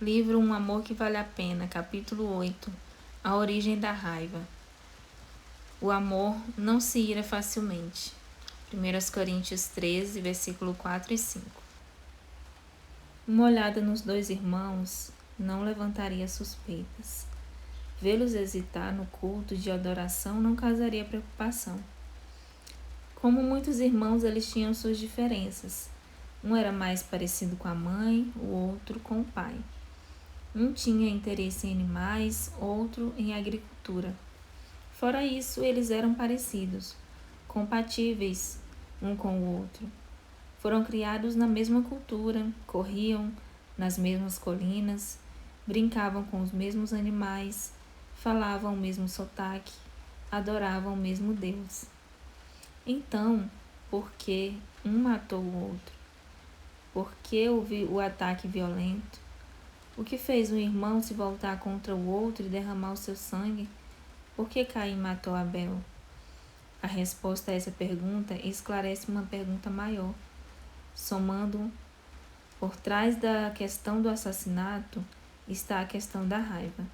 Livro Um Amor que Vale a Pena, capítulo 8. A origem da raiva. O amor não se ira facilmente. 1 Coríntios 13, versículo 4 e 5. Uma olhada nos dois irmãos não levantaria suspeitas. Vê-los hesitar no culto de adoração não causaria preocupação. Como muitos irmãos, eles tinham suas diferenças. Um era mais parecido com a mãe, o outro com o pai. Um tinha interesse em animais, outro em agricultura. Fora isso, eles eram parecidos, compatíveis um com o outro. Foram criados na mesma cultura, corriam nas mesmas colinas, brincavam com os mesmos animais, falavam o mesmo sotaque, adoravam o mesmo Deus. Então, por que um matou o outro? Por que houve o ataque violento? O que fez um irmão se voltar contra o outro e derramar o seu sangue? Por que Caim matou Abel? A resposta a essa pergunta esclarece uma pergunta maior. Somando, por trás da questão do assassinato está a questão da raiva.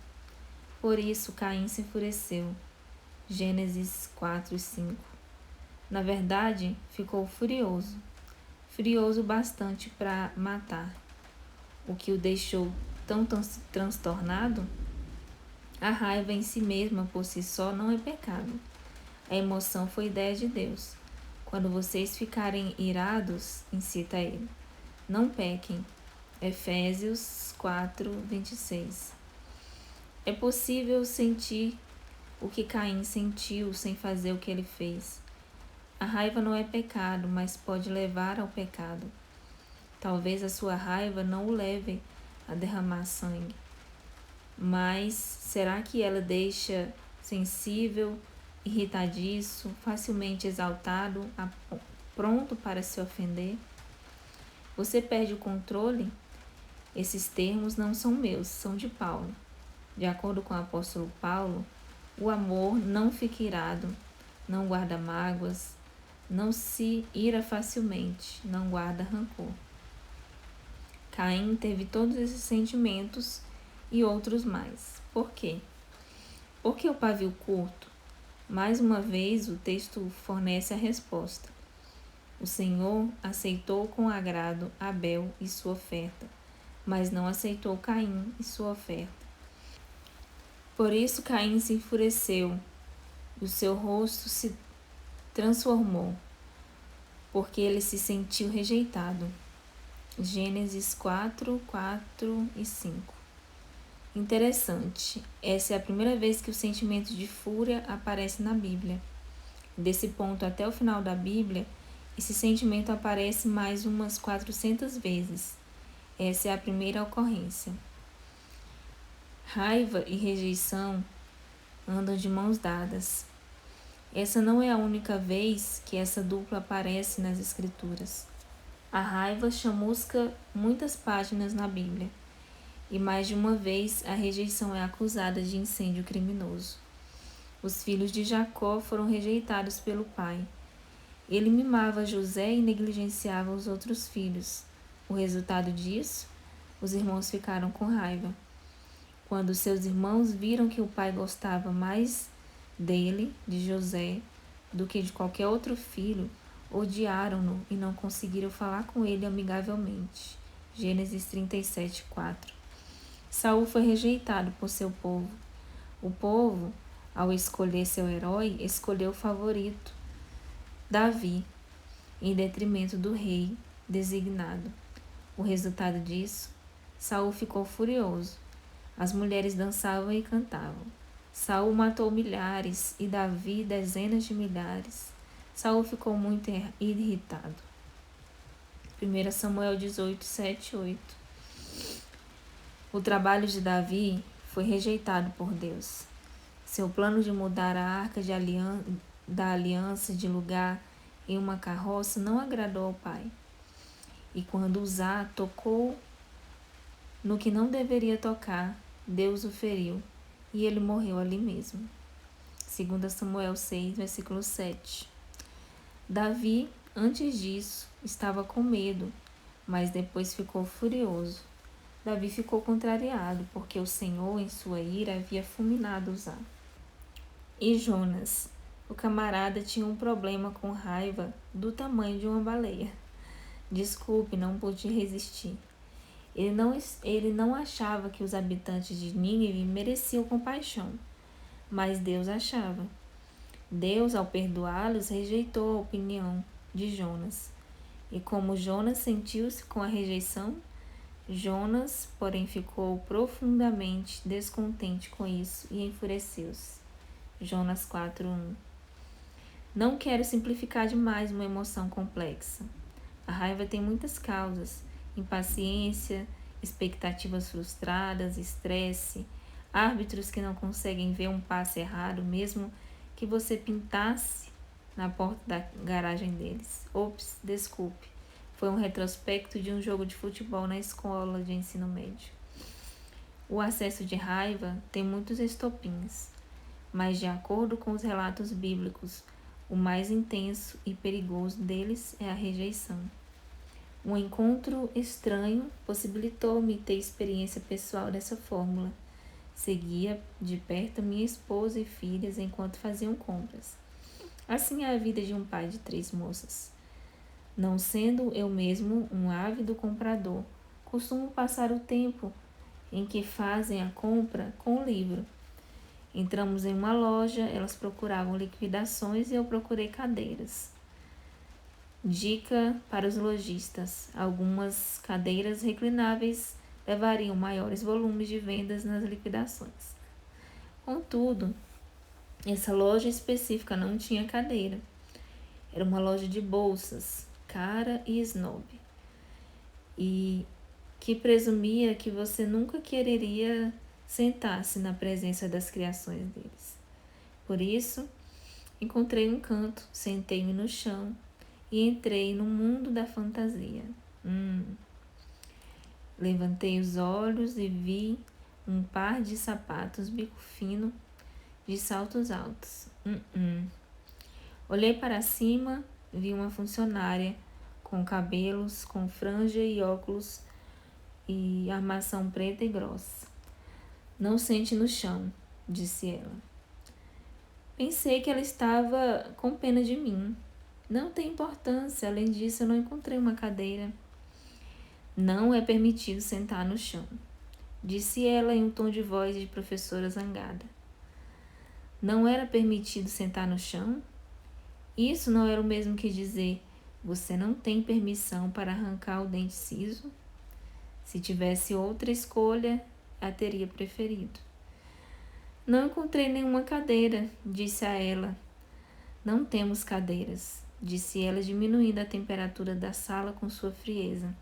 Por isso Caim se enfureceu. Gênesis 4 e 5. Na verdade, ficou furioso. Furioso bastante para matar. O que o deixou tão transtornado? A raiva em si mesma, por si só, não é pecado. A emoção foi ideia de Deus. Quando vocês ficarem irados, incita ele. Não pequem. Efésios 4, 26. É possível sentir o que Caim sentiu sem fazer o que ele fez. A raiva não é pecado, mas pode levar ao pecado. Talvez a sua raiva não o leve a derramar sangue. Mas será que ela deixa sensível, irritadiço, facilmente exaltado, pronto para se ofender? Você perde o controle? Esses termos não são meus, são de Paulo. De acordo com o apóstolo Paulo, o amor não fica irado, não guarda mágoas, não se ira facilmente, não guarda rancor. Caim teve todos esses sentimentos e outros mais. Por quê? Porque o pavio curto? Mais uma vez, o texto fornece a resposta. O Senhor aceitou com agrado Abel e sua oferta, mas não aceitou Caim e sua oferta. Por isso Caim se enfureceu, o seu rosto se transformou, porque ele se sentiu rejeitado. Gênesis 4, 4 e 5. Interessante, essa é a primeira vez que o sentimento de fúria aparece na Bíblia. Desse ponto até o final da Bíblia, esse sentimento aparece mais umas 400 vezes. Essa é a primeira ocorrência. Raiva e rejeição andam de mãos dadas. Essa não é a única vez que essa dupla aparece nas Escrituras. A raiva chamusca muitas páginas na Bíblia. E mais de uma vez a rejeição é acusada de incêndio criminoso. Os filhos de Jacó foram rejeitados pelo pai. Ele mimava José e negligenciava os outros filhos. O resultado disso? Os irmãos ficaram com raiva. Quando seus irmãos viram que o pai gostava mais dele, de José, do que de qualquer outro filho, odiaram-no e não conseguiram falar com ele amigavelmente. Gênesis 37, 4. Saul foi rejeitado por seu povo. O povo, ao escolher seu herói, escolheu o favorito, Davi, em detrimento do rei designado. O resultado disso? Saul ficou furioso. As mulheres dançavam e cantavam. Saul matou milhares e Davi dezenas de milhares. Saul ficou muito irritado. 1 Samuel 18, 7 e 8. O trabalho de Davi foi rejeitado por Deus. Seu plano de mudar a arca da aliança de lugar em uma carroça não agradou ao pai. E quando Uzá tocou no que não deveria tocar, Deus o feriu, e ele morreu ali mesmo. 2 Samuel 6, versículo 7. Davi, antes disso, estava com medo, mas depois ficou furioso. Davi ficou contrariado, porque o Senhor, em sua ira, havia fulminado Uzá. E Jonas, o camarada, tinha um problema com raiva do tamanho de uma baleia. Desculpe, não pude resistir. Ele não achava que os habitantes de Nínive mereciam compaixão, mas Deus achava. Deus, ao perdoá-los, rejeitou a opinião de Jonas. E como Jonas sentiu-se com a rejeição, Jonas, porém, ficou profundamente descontente com isso e enfureceu-se. Jonas 4:1. Não quero simplificar demais uma emoção complexa. A raiva tem muitas causas: impaciência, expectativas frustradas, estresse, árbitros que não conseguem ver um passe errado, mesmo que você pintasse na porta da garagem deles. Ops, desculpe. Foi um retrospecto de um jogo de futebol na escola de ensino médio. O acesso de raiva tem muitos estopins, mas de acordo com os relatos bíblicos, o mais intenso e perigoso deles é a rejeição. Um encontro estranho possibilitou-me ter experiência pessoal dessa fórmula. Seguia de perto minha esposa e filhas enquanto faziam compras. Assim é a vida de um pai de 3 moças. Não sendo eu mesmo um ávido comprador, costumo passar o tempo em que fazem a compra com o livro. Entramos em uma loja, elas procuravam liquidações e eu procurei cadeiras. Dica para os lojistas: algumas cadeiras reclináveis levariam maiores volumes de vendas nas liquidações. Contudo, essa loja específica não tinha cadeira. Era uma loja de bolsas, cara e snob, e que presumia que você nunca quereria sentar-se na presença das criações deles. Por isso, encontrei um canto, sentei-me no chão e entrei no mundo da fantasia. Levantei os olhos e vi um par de sapatos bico fino de saltos altos. Olhei para cima, vi uma funcionária com cabelos, com franja e óculos e armação preta e grossa. Não sente no chão, disse ela. Pensei que ela estava com pena de mim. Não tem importância, além disso eu não encontrei uma cadeira. Não é permitido sentar no chão, disse ela em um tom de voz de professora zangada. Não era permitido sentar no chão? Isso não era o mesmo que dizer: você não tem permissão para arrancar o dente ciso? Se tivesse outra escolha, a teria preferido. Não encontrei nenhuma cadeira, disse a ela. Não temos cadeiras, disse ela, diminuindo a temperatura da sala com sua frieza.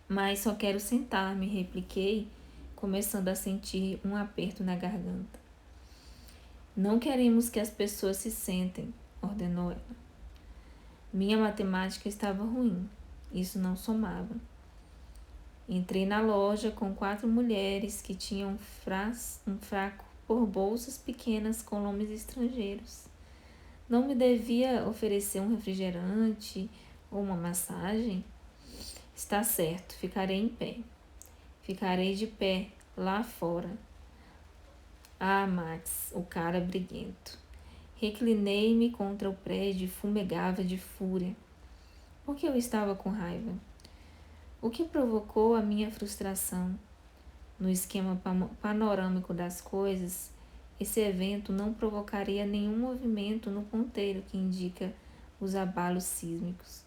Mas só quero sentar-me, repliquei, começando a sentir um aperto na garganta. Não queremos que as pessoas se sentem, ordenou ela. Minha matemática estava ruim, isso não somava. Entrei na loja com 4 mulheres que tinham um fraco por bolsas pequenas com nomes estrangeiros. Não me devia oferecer um refrigerante ou uma massagem? Está certo, ficarei em pé. Ficarei de pé, lá fora. Ah, Max, o cara briguento. Reclinei-me contra o prédio e fumegava de fúria. Por que eu estava com raiva? O que provocou a minha frustração? No esquema panorâmico das coisas, esse evento não provocaria nenhum movimento no ponteiro que indica os abalos sísmicos.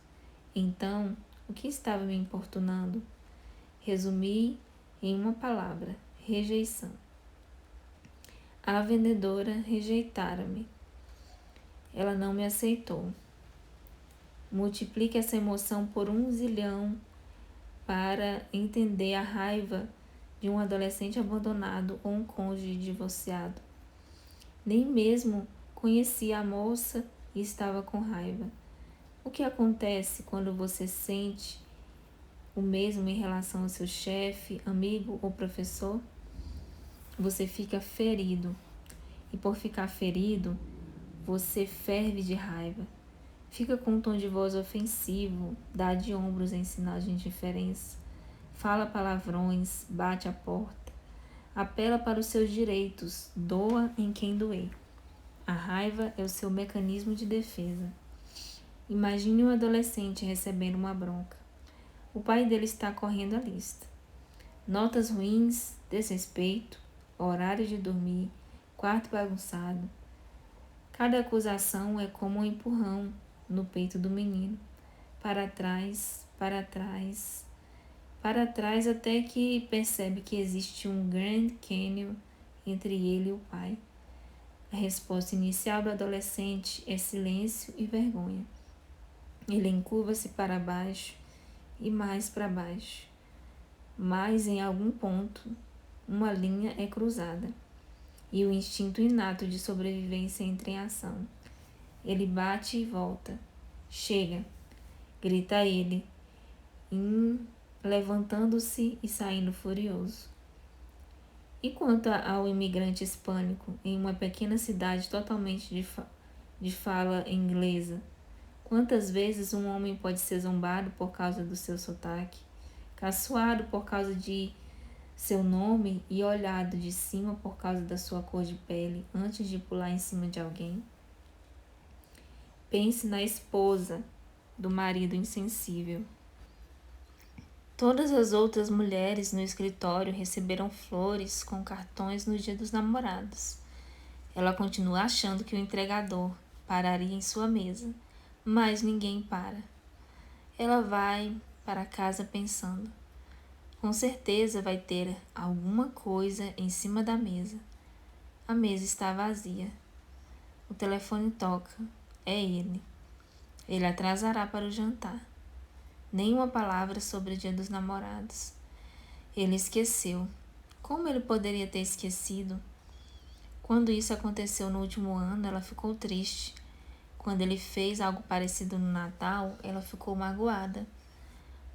Então, o que estava me importunando? Resumi em uma palavra: rejeição. A vendedora rejeitara-me. Ela não me aceitou. Multiplique essa emoção por 1 zilhão para entender a raiva de um adolescente abandonado ou um cônjuge divorciado. Nem mesmo conhecia a moça e estava com raiva. O que acontece quando você sente o mesmo em relação ao seu chefe, amigo ou professor? Você fica ferido. E por ficar ferido, você ferve de raiva. Fica com um tom de voz ofensivo, dá de ombros em sinal de indiferença, fala palavrões, bate a porta, apela para os seus direitos, doa em quem doer. A raiva é o seu mecanismo de defesa. Imagine um adolescente recebendo uma bronca. O pai dele está correndo a lista. Notas ruins, desrespeito, horário de dormir, quarto bagunçado. Cada acusação é como um empurrão no peito do menino. Para trás, para trás, para trás até que percebe que existe um Grand Canyon entre ele e o pai. A resposta inicial do adolescente é silêncio e vergonha. Ele encurva-se para baixo e mais para baixo. Mas em algum ponto, uma linha é cruzada e o instinto inato de sobrevivência entra em ação. Ele bate e volta. Chega! Grita ele, levantando-se e saindo furioso. E quanto ao imigrante hispânico em uma pequena cidade totalmente de fala inglesa? Quantas vezes um homem pode ser zombado por causa do seu sotaque, caçoado por causa de seu nome e olhado de cima por causa da sua cor de pele antes de pular em cima de alguém? Pense na esposa do marido insensível. Todas as outras mulheres no escritório receberam flores com cartões no Dia dos Namorados. Ela continua achando que o entregador pararia em sua mesa, mas ninguém para. Ela vai para casa pensando: com certeza vai ter alguma coisa em cima da mesa. A mesa está vazia. O telefone toca. É ele. Ele atrasará para o jantar. Nenhuma palavra sobre o Dia dos Namorados. Ele esqueceu. Como ele poderia ter esquecido? Quando isso aconteceu no último ano, ela ficou triste. Quando ele fez algo parecido no Natal, ela ficou magoada.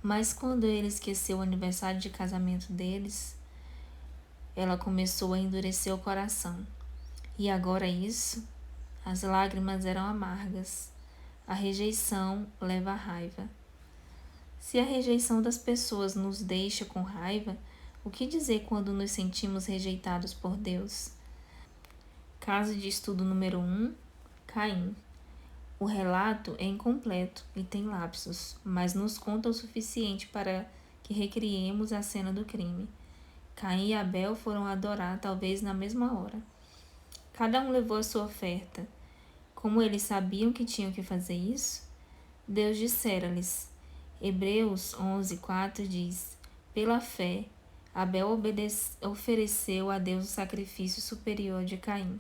Mas quando ele esqueceu o aniversário de casamento deles, ela começou a endurecer o coração. E agora isso? As lágrimas eram amargas. A rejeição leva à raiva. Se a rejeição das pessoas nos deixa com raiva, o que dizer quando nos sentimos rejeitados por Deus? Caso de estudo número 1, Caim. O relato é incompleto e tem lapsos, mas nos conta o suficiente para que recriemos a cena do crime. Caim e Abel foram adorar, talvez na mesma hora. Cada um levou a sua oferta. Como eles sabiam que tinham que fazer isso? Deus dissera-lhes. Hebreus 11:4 diz: pela fé, Abel ofereceu a Deus o sacrifício superior de Caim.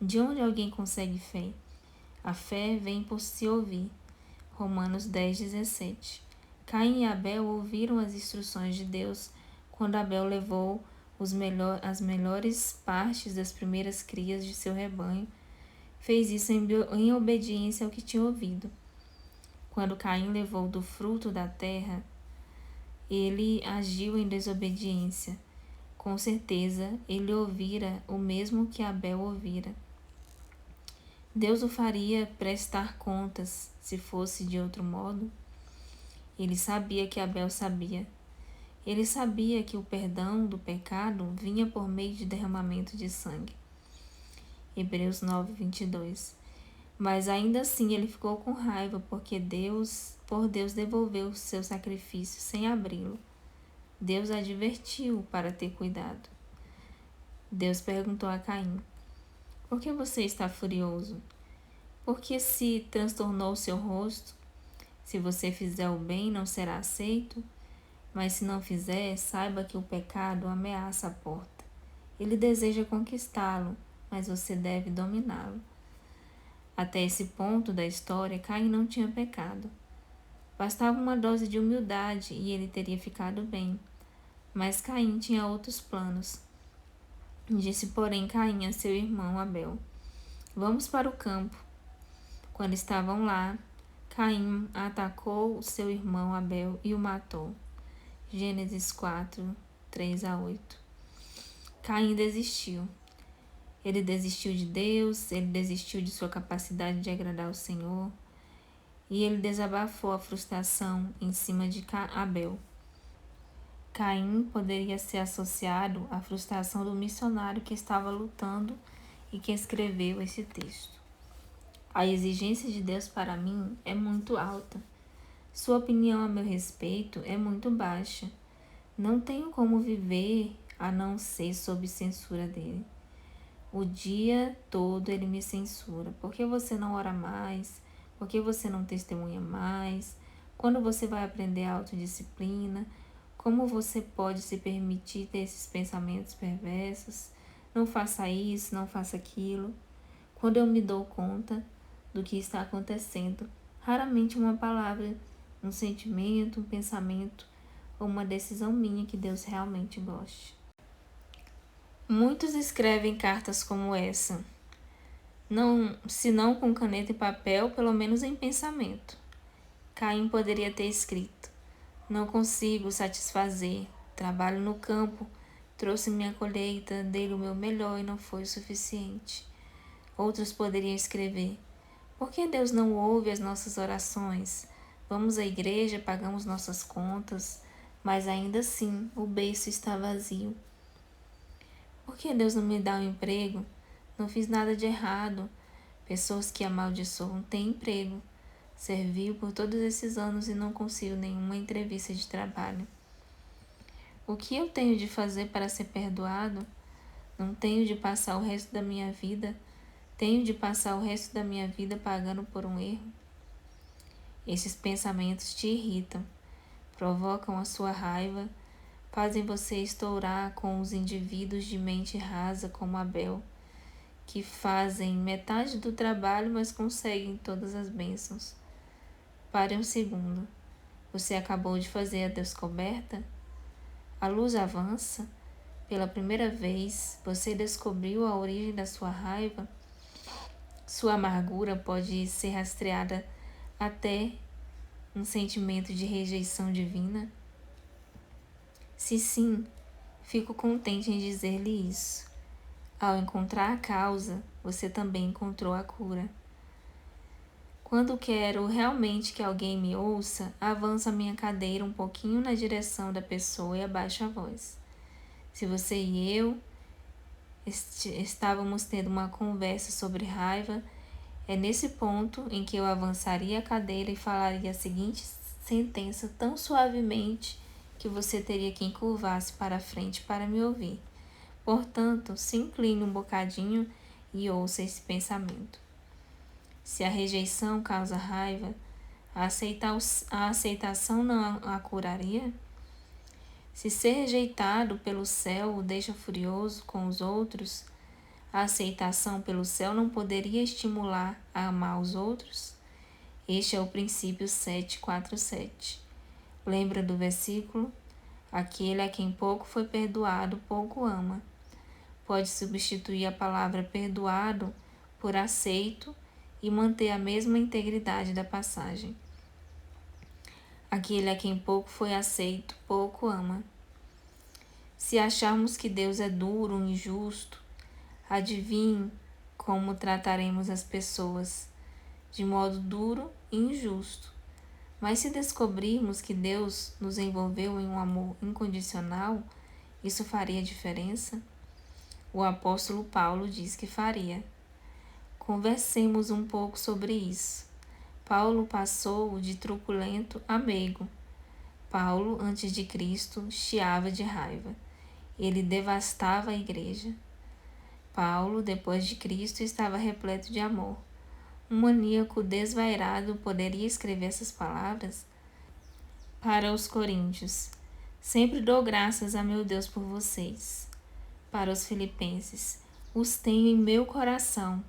De onde alguém consegue fé? A fé vem por se ouvir. Romanos 10:17. Caim e Abel ouviram as instruções de Deus quando Abel levou as melhores partes das primeiras crias de seu rebanho. Fez isso em obediência ao que tinha ouvido. Quando Caim levou do fruto da terra, ele agiu em desobediência. Com certeza, ele ouvira o mesmo que Abel ouvira. Deus o faria prestar contas se fosse de outro modo? Ele sabia que Abel sabia. Ele sabia que o perdão do pecado vinha por meio de derramamento de sangue. Hebreus 9:22. Mas ainda assim ele ficou com raiva porque Deus devolveu o seu sacrifício sem abri-lo. Deus advertiu para ter cuidado. Deus perguntou a Caim: por que você está furioso? Por que se transtornou seu rosto? Se você fizer o bem, não será aceito? Mas se não fizer, saiba que o pecado ameaça a porta. Ele deseja conquistá-lo, mas você deve dominá-lo. Até esse ponto da história, Caim não tinha pecado. Bastava uma dose de humildade e ele teria ficado bem. Mas Caim tinha outros planos. Disse, porém, Caim a seu irmão Abel: vamos para o campo. Quando estavam lá, Caim atacou seu irmão Abel e o matou. Gênesis 4:3-8. Caim desistiu. Ele desistiu de Deus, ele desistiu de sua capacidade de agradar o Senhor e ele desabafou a frustração em cima de Abel. Caim poderia ser associado à frustração do missionário que estava lutando e que escreveu esse texto. A exigência de Deus para mim é muito alta. Sua opinião a meu respeito é muito baixa. Não tenho como viver a não ser sob censura dele. O dia todo ele me censura. Por que você não ora mais? Por que você não testemunha mais? Quando você vai aprender a autodisciplina? Como você pode se permitir ter esses pensamentos perversos? Não faça isso, não faça aquilo. Quando eu me dou conta do que está acontecendo, raramente uma palavra, um sentimento, um pensamento ou uma decisão minha que Deus realmente goste. Muitos escrevem cartas como essa, se não com caneta e papel, pelo menos em pensamento. Caim poderia ter escrito: não consigo satisfazer, trabalho no campo, trouxe minha colheita, dei o meu melhor e não foi o suficiente. Outros poderiam escrever: por que Deus não ouve as nossas orações? Vamos à igreja, pagamos nossas contas, mas ainda assim o berço está vazio. Por que Deus não me dá um emprego? Não fiz nada de errado. Pessoas que amaldiçoam têm emprego. Serviu por todos esses anos e não consigo nenhuma entrevista de trabalho. O que eu tenho de fazer para ser perdoado? Não tenho de passar o resto da minha vida. Tenho de passar o resto da minha vida pagando por um erro? Esses pensamentos te irritam, provocam a sua raiva, fazem você estourar com os indivíduos de mente rasa como Abel, que fazem metade do trabalho, mas conseguem todas as bênçãos. Pare um segundo. Você acabou de fazer a descoberta? A luz avança. Pela primeira vez, você descobriu a origem da sua raiva? Sua amargura pode ser rastreada até um sentimento de rejeição divina? Se sim, fico contente em dizer-lhe isso. Ao encontrar a causa, você também encontrou a cura. Quando quero realmente que alguém me ouça, avanço a minha cadeira um pouquinho na direção da pessoa e abaixo a voz. Se você e eu estávamos tendo uma conversa sobre raiva, é nesse ponto em que eu avançaria a cadeira e falaria a seguinte sentença tão suavemente que você teria que encurvar-se para a frente para me ouvir. Portanto, se incline um bocadinho e ouça esse pensamento. Se a rejeição causa raiva, a aceitação não a curaria? Se ser rejeitado pelo céu o deixa furioso com os outros, a aceitação pelo céu não poderia estimular a amar os outros? Este é o princípio 747. Lembra do versículo? Aquele a quem pouco foi perdoado, pouco ama. Pode substituir a palavra perdoado por aceito e manter a mesma integridade da passagem. Aquele a quem pouco foi aceito, pouco ama. Se acharmos que Deus é duro, injusto, adivinhe como trataremos as pessoas, de modo duro e injusto. Mas se descobrirmos que Deus nos envolveu em um amor incondicional, isso faria diferença? O apóstolo Paulo diz que faria. Conversemos um pouco sobre isso. Paulo passou de truculento a meigo. Paulo, antes de Cristo, chiava de raiva. Ele devastava a igreja. Paulo, depois de Cristo, estava repleto de amor. Um maníaco desvairado poderia escrever essas palavras? Para os coríntios: sempre dou graças a meu Deus por vocês. Para os filipenses: os tenho em meu coração.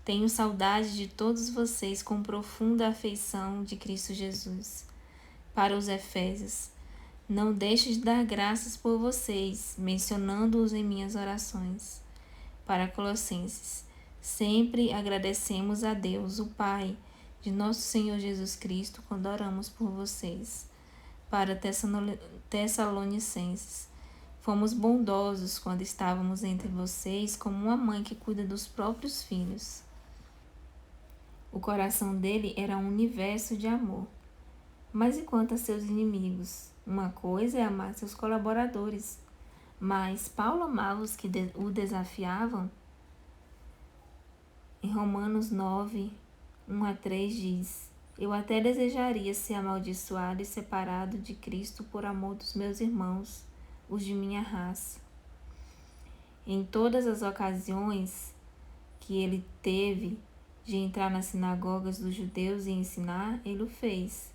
Tenho saudade de todos vocês com profunda afeição de Cristo Jesus. Para os efésios: não deixo de dar graças por vocês, mencionando-os em minhas orações. Para Colossenses: sempre agradecemos a Deus, o Pai de nosso Senhor Jesus Cristo, quando oramos por vocês. Para Tessalonicenses: fomos bondosos quando estávamos entre vocês, como uma mãe que cuida dos próprios filhos. O coração dele era um universo de amor. Mas e quanto a seus inimigos? Uma coisa é amar seus colaboradores, mas Paulo amava os que o desafiavam. Em Romanos 9, 1-3 diz: Eu até desejaria ser amaldiçoado e separado de Cristo por amor dos meus irmãos, os de minha raça. Em todas as ocasiões que ele teve de entrar nas sinagogas dos judeus e ensinar, ele o fez.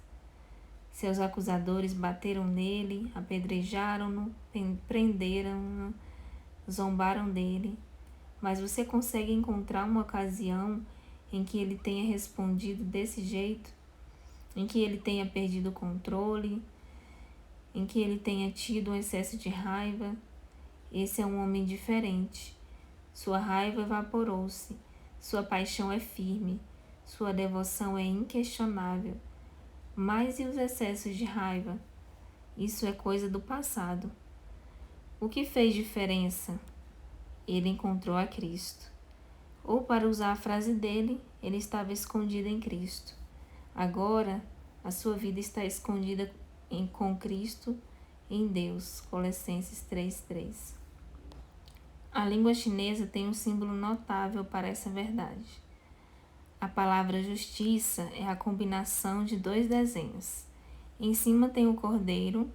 Seus acusadores bateram nele, apedrejaram-no, prenderam-no, zombaram dele. Mas você consegue encontrar uma ocasião em que ele tenha respondido desse jeito? Em que ele tenha perdido o controle? Em que ele tenha tido um excesso de raiva? Esse é um homem diferente. Sua raiva evaporou-se. Sua paixão é firme. Sua devoção é inquestionável. Mas e os excessos de raiva? Isso é coisa do passado. O que fez diferença? Ele encontrou a Cristo. Ou, para usar a frase dele, ele estava escondido em Cristo. Agora, a sua vida está escondida com Cristo em Deus. Colossenses 3:3. A língua chinesa tem um símbolo notável para essa verdade. A palavra justiça é a combinação de dois desenhos. Em cima tem o cordeiro,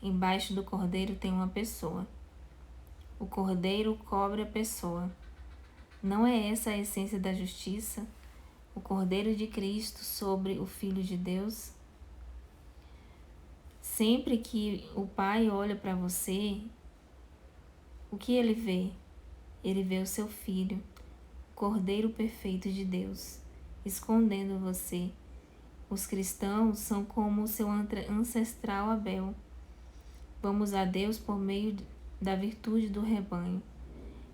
embaixo do cordeiro tem uma pessoa. O cordeiro cobre a pessoa. Não é essa a essência da justiça? O cordeiro de Cristo sobre o Filho de Deus? Sempre que o Pai olha para você, o que ele vê? Ele vê o seu Filho, o Cordeiro perfeito de Deus, escondendo você. Os cristãos são como o seu ancestral Abel. Vamos a Deus por meio da virtude do rebanho.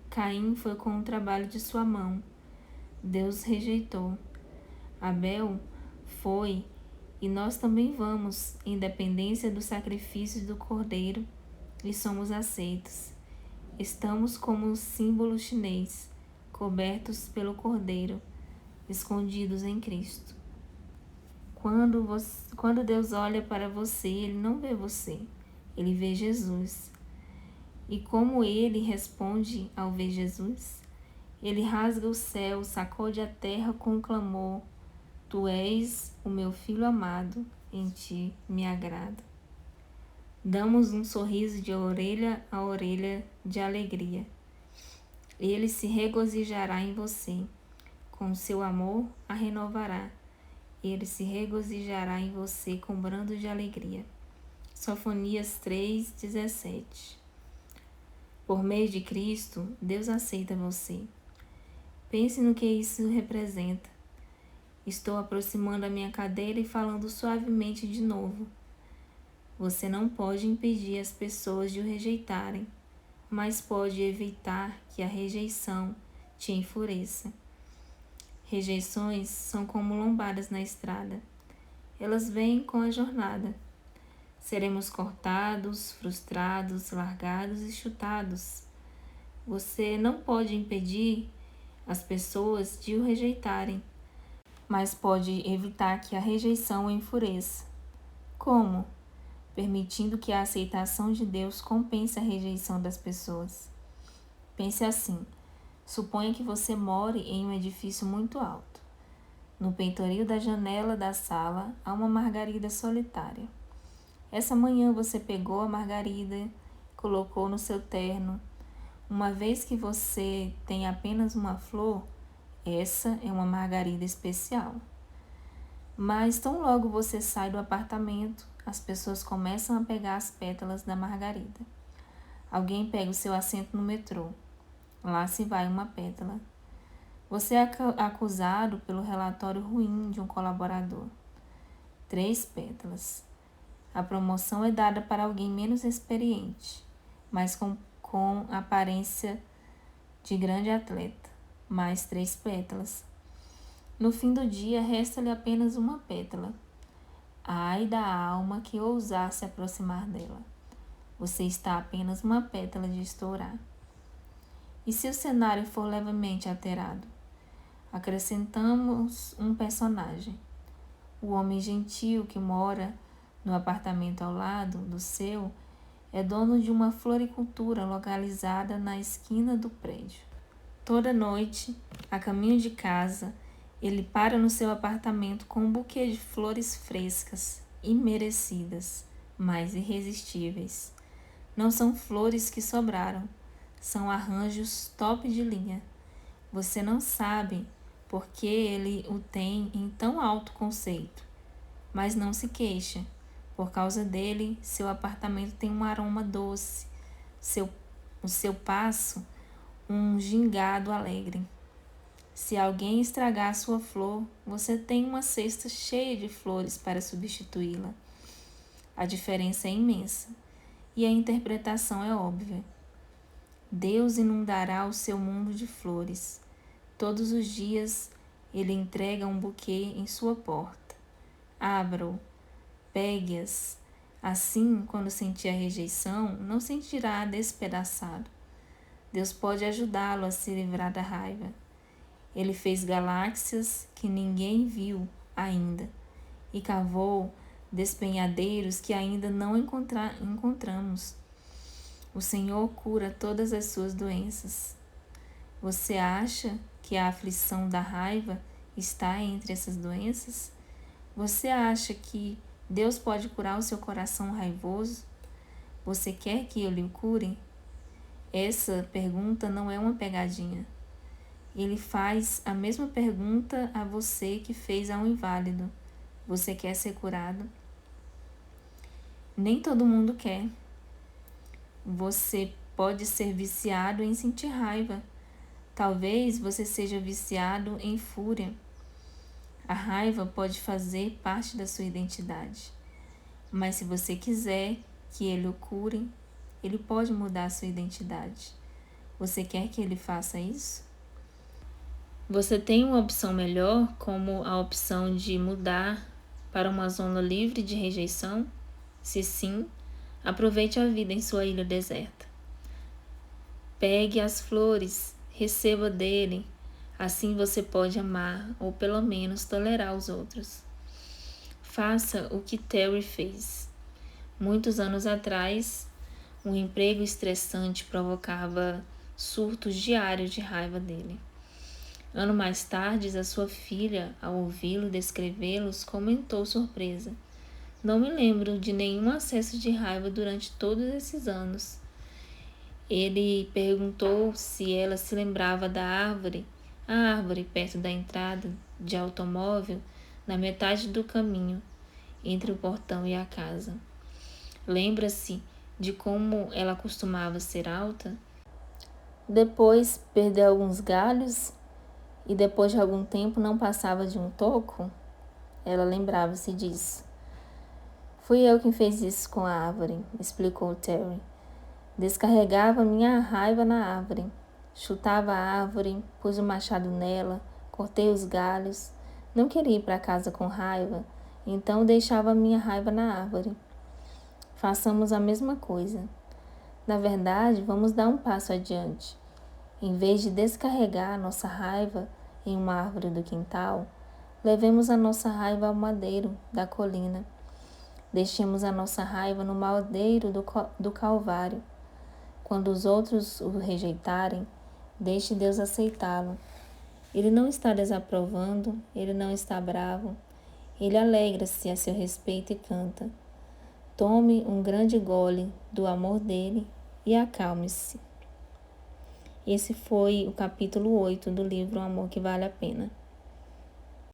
Caim foi com o trabalho de sua mão. Deus rejeitou. Abel foi, e nós também vamos, em dependência do sacrifício do cordeiro, e somos aceitos. Estamos como um símbolo chinês, cobertos pelo cordeiro, escondidos em Cristo. Quando Deus olha para você, Ele não vê você, Ele vê Jesus. E como Ele responde ao ver Jesus? Ele rasga o céu, sacode a terra com um clamor: Tu és o meu Filho amado, em Ti me agrado. Damos um sorriso de orelha a orelha de alegria. Ele se regozijará em você. Com o seu amor a renovará. Ele se regozijará em você com brando de alegria. Sofonias 3:17. Por meio de Cristo, Deus aceita você. Pense no que isso representa. Estou aproximando a minha cadeira e falando suavemente de novo. Você não pode impedir as pessoas de o rejeitarem, mas pode evitar que a rejeição te enfureça. Rejeições são como lombadas na estrada. Elas vêm com a jornada. Seremos cortados, frustrados, largados e chutados. Você não pode impedir as pessoas de o rejeitarem, mas pode evitar que a rejeição o enfureça. Como? Permitindo que a aceitação de Deus compense a rejeição das pessoas. Pense assim: suponha que você more em um edifício muito alto. No peitoril da janela da sala há uma margarida solitária. Essa manhã você pegou a margarida e colocou no seu terno. Uma vez que você tem apenas uma flor, essa é uma margarida especial. Mas tão logo você sai do apartamento, as pessoas começam a pegar as pétalas da margarida. Alguém pega o seu assento no metrô. Lá se vai uma pétala. Você é acusado pelo relatório ruim de um colaborador. 3 pétalas. A promoção é dada para alguém menos experiente, mas com aparência de grande atleta. Mais 3 pétalas. No fim do dia, resta-lhe apenas uma pétala. Ai da alma que ousar se aproximar dela. Você está a apenas uma pétala de estourar. E se o cenário for levemente alterado? Acrescentamos um personagem. O homem gentil que mora no apartamento ao lado do seu, é dono de uma floricultura localizada na esquina do prédio. Toda noite, a caminho de casa, ele para no seu apartamento com um buquê de flores frescas, imerecidas, mas irresistíveis. Não são flores que sobraram, são arranjos top de linha. Você não sabe por que ele o tem em tão alto conceito, mas não se queixa. Por causa dele, seu apartamento tem um aroma doce, o seu passo, um gingado alegre. Se alguém estragar sua flor, você tem uma cesta cheia de flores para substituí-la. A diferença é imensa e a interpretação é óbvia. Deus inundará o seu mundo de flores. Todos os dias ele entrega um buquê em sua porta. Abra-o, pegue-as. Assim, quando sentir a rejeição, não sentirá despedaçado. Deus pode ajudá-lo a se livrar da raiva. Ele fez galáxias que ninguém viu ainda e cavou despenhadeiros que ainda não encontramos. O Senhor cura todas as suas doenças. Você acha que a aflição da raiva está entre essas doenças? Você acha que Deus pode curar o seu coração raivoso? Você quer que Ele o cure? Essa pergunta não é uma pegadinha. Ele faz a mesma pergunta a você que fez a um inválido. Você quer ser curado? Nem todo mundo quer. Você pode ser viciado em sentir raiva. Talvez você seja viciado em fúria. A raiva pode fazer parte da sua identidade. Mas se você quiser que ele o cure, ele pode mudar a sua identidade. Você quer que ele faça isso? Você tem uma opção melhor, como a opção de mudar para uma zona livre de rejeição? Se sim, aproveite a vida em sua ilha deserta. Pegue as flores, receba dele. Assim você pode amar ou pelo menos tolerar os outros. Faça o que Terry fez. Muitos anos atrás, um emprego estressante provocava surtos diários de raiva dele. Ano mais tarde, a sua filha, ao ouvi-lo descrevê-los, comentou surpresa: "Não me lembro de nenhum acesso de raiva durante todos esses anos." Ele perguntou se ela se lembrava da árvore, a árvore perto da entrada de automóvel, na metade do caminho, entre o portão e a casa. Lembra-se de como ela costumava ser alta? Depois perdeu alguns galhos e depois de algum tempo não passava de um toco? Ela lembrava-se disso. "Fui eu quem fez isso com a árvore", explicou Terry. "Descarregava minha raiva na árvore. Chutava a árvore, pus o machado nela, cortei os galhos. Não queria ir para casa com raiva, então deixava minha raiva na árvore. Façamos a mesma coisa. Na verdade, vamos dar um passo adiante. Em vez de descarregar a nossa raiva em uma árvore do quintal, levemos a nossa raiva ao madeiro da colina. Deixemos a nossa raiva no madeiro do Calvário. Quando os outros o rejeitarem, deixe Deus aceitá-lo. Ele não está desaprovando, ele não está bravo. Ele alegra-se a seu respeito e canta. Tome um grande gole do amor dele e acalme-se." Esse foi o capítulo 8 do livro O Amor que Vale a Pena.